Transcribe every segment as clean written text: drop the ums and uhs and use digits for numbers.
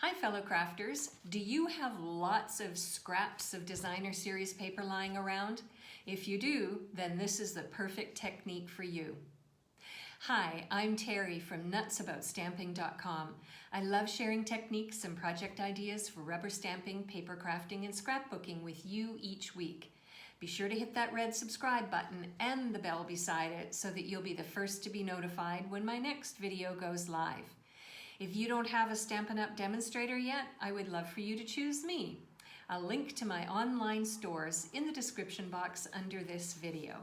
Hi fellow crafters, do you have lots of scraps of designer series paper lying around? If you do, then this is the perfect technique for you. Hi, I'm Terri from nutsaboutsstamping.com. I love sharing techniques and project ideas for rubber stamping, paper crafting, and scrapbooking with you each week. Be sure to hit that red subscribe button and the bell beside it so that you'll be the first to be notified when my next video goes live. If you don't have a Stampin' Up! Demonstrator yet, I would love for you to choose me. I'll link to my online stores in the description box under this video.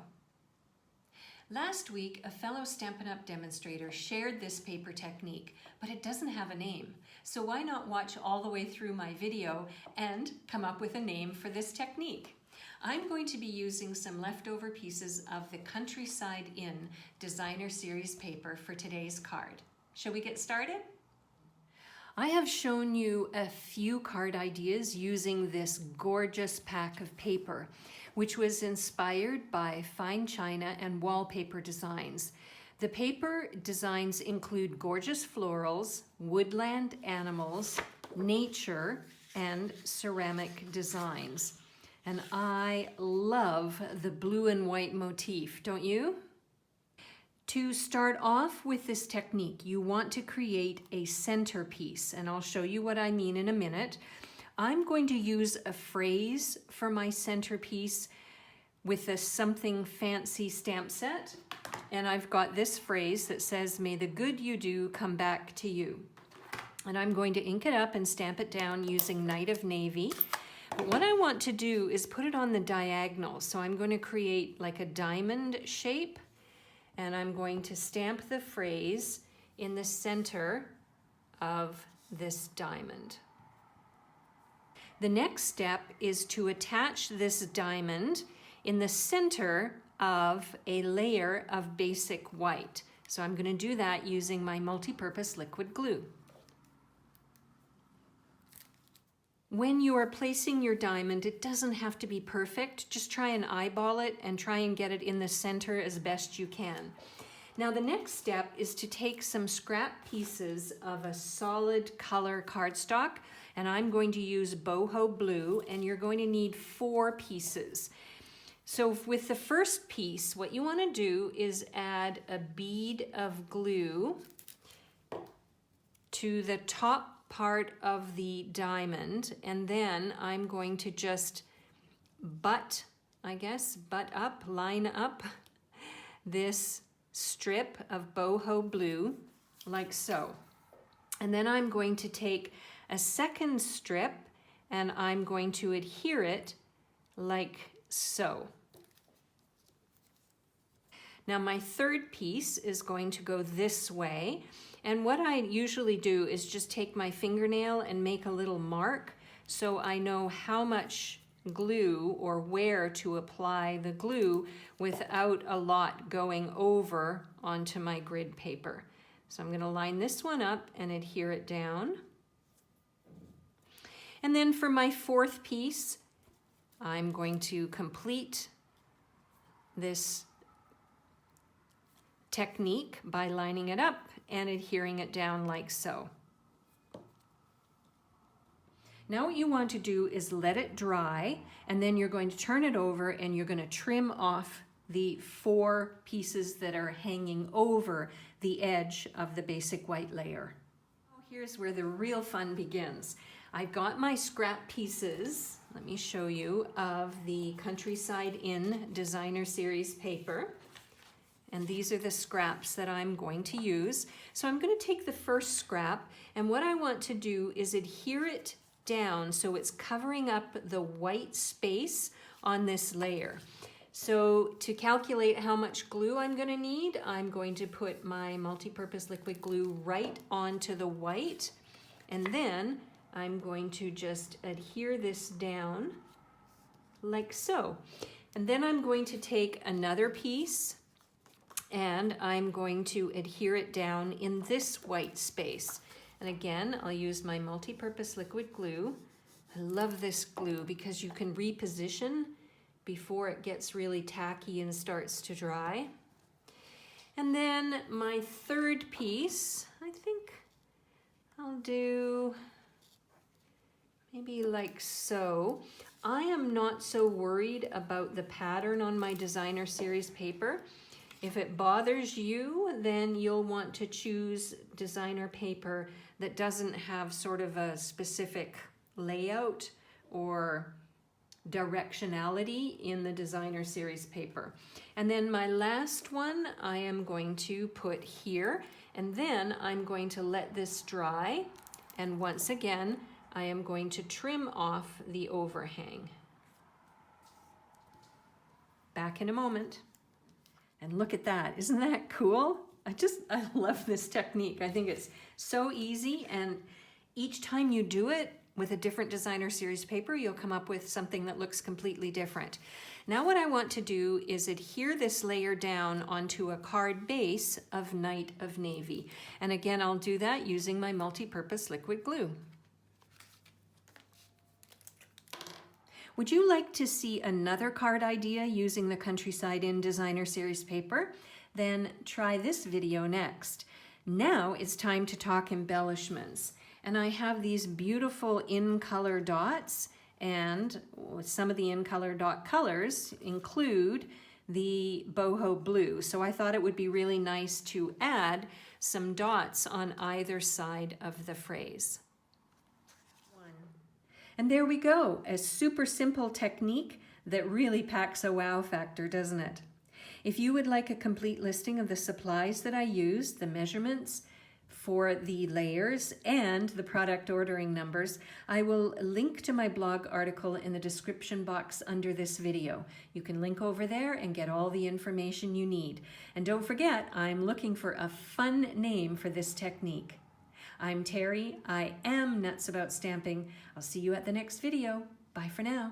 Last week, a fellow Stampin' Up! Demonstrator shared this paper technique, but it doesn't have a name. So why not watch all the way through my video and come up with a name for this technique? I'm going to be using some leftover pieces of the Countryside Inn designer series paper for today's card. Shall we get started? I have shown you a few card ideas using this gorgeous pack of paper, which was inspired by fine china and wallpaper designs. The paper designs include gorgeous florals, woodland animals, nature, and ceramic designs. And I love the blue and white motif, don't you? To start off with this technique, you want to create a centerpiece, and I'll show you what I mean in a minute. I'm going to use a phrase for my centerpiece with a something fancy stamp set, and I've got this phrase that says, "May the good you do come back to you." And I'm going to ink it up and stamp it down using Night of Navy. But what I want to do is put it on the diagonal, so I'm going to create like a diamond shape, and I'm going to stamp the phrase in the center of this diamond. The next step is to attach this diamond in the center of a layer of basic white. So I'm going to do that using my multi-purpose liquid glue. When you are placing your diamond, it doesn't have to be perfect. Just try and eyeball it and try and get it in the center as best you can. Now the next step is to take some scrap pieces of a solid color cardstock, and I'm going to use boho blue, and you're going to need 4 pieces. So with the first piece, what you want to do is add a bead of glue to the top part of the diamond, and then I'm going to just line up this strip of boho blue like so. And then I'm going to take a second strip and I'm going to adhere it like so. Now my third piece is going to go this way, and what I usually do is just take my fingernail and make a little mark so I know how much glue or where to apply the glue without a lot going over onto my grid paper. So I'm going to line this one up and adhere it down. And then for my fourth piece, I'm going to complete this technique by lining it up and adhering it down like so. Now what you want to do is let it dry, and then you're going to turn it over and you're going to trim off the 4 pieces that are hanging over the edge of the basic white layer. Here's where the real fun begins. I've got my scrap pieces, let me show you, of the Countryside Inn designer series paper. And these are the scraps that I'm going to use. So I'm going to take the first scrap, and what I want to do is adhere it down so it's covering up the white space on this layer. So to calculate how much glue I'm going to need, I'm going to put my multi-purpose liquid glue right onto the white, and then I'm going to just adhere this down like so. And then I'm going to take another piece and I'm going to adhere it down in this white space. And again, I'll use my multi-purpose liquid glue. I love this glue because you can reposition before it gets really tacky and starts to dry. And then my third piece, I think I'll do maybe like so. I am not so worried about the pattern on my designer series paper. If it bothers you, then you'll want to choose designer paper that doesn't have sort of a specific layout or directionality in the designer series paper. And then my last one I am going to put here, and then I'm going to let this dry, and once again I am going to trim off the overhang. Back in a moment. And look at that, isn't that cool? I love this technique. I think it's so easy, and each time you do it with a different designer series paper, you'll come up with something that looks completely different. Now what I want to do is adhere this layer down onto a card base of Night of Navy. And again, I'll do that using my multi-purpose liquid glue. Would you like to see another card idea using the Countryside Inn designer series paper? Then try this video next. Now it's time to talk embellishments. And I have these beautiful in-color dots, and some of the in-color dot colors include the boho blue. So I thought it would be really nice to add some dots on either side of the phrase. And there we go, a super simple technique that really packs a wow factor, doesn't it? If you would like a complete listing of the supplies that I used, the measurements for the layers, and the product ordering numbers, I will link to my blog article in the description box under this video. You can link over there and get all the information you need. And don't forget, I'm looking for a fun name for this technique. I'm Terry. I am nuts about stamping. I'll see you at the next video. Bye for now.